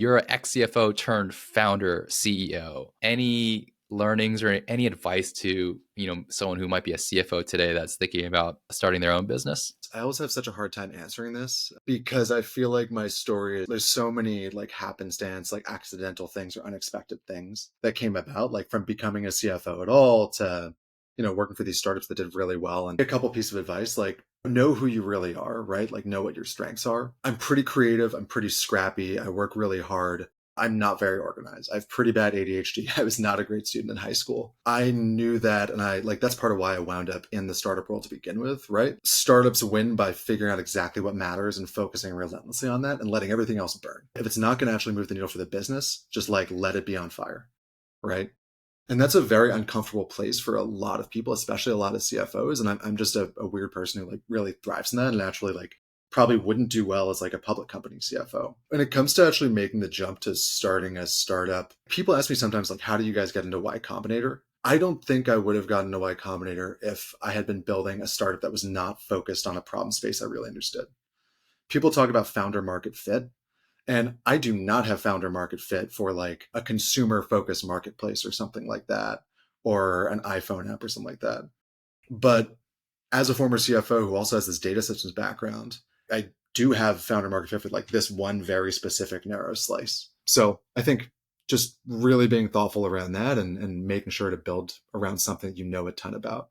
You're an ex-CFO turned founder CEO. Any learnings or any advice to, someone who might be a CFO today that's thinking about starting their own business? I always have such a hard time answering this because I feel like my story, there's so many like happenstance, like accidental things or unexpected things that came about, like from becoming a CFO at all to, working for these startups that did really well. And a couple pieces of advice, like know who you really are, right? Like know what your strengths are. I'm pretty creative. I'm pretty scrappy. I work really hard. I'm not very organized. I have pretty bad ADHD. I was not a great student in high school. I knew that. And that's part of why I wound up in the startup world to begin with, right? Startups win by figuring out exactly what matters and focusing relentlessly on that and letting everything else burn. If it's not going to actually move the needle for the business, just like let it be on fire, right? And that's a very uncomfortable place for a lot of people, especially a lot of CFOs. And I'm just a weird person who like really thrives in that and actually like probably wouldn't do well as like a public company CFO. When it comes to actually making the jump to starting a startup, people ask me sometimes like, how do you guys get into Y Combinator? I don't think I would have gotten into Y Combinator if I had been building a startup that was not focused on a problem space I really understood. People talk about founder market fit. And I do not have founder market fit for like a consumer focused marketplace or something like that, or an iPhone app or something like that. But as a former CFO who also has this data systems background, I do have founder market fit for like this one very specific narrow slice. So I think just really being thoughtful around that and making sure to build around something you know a ton about.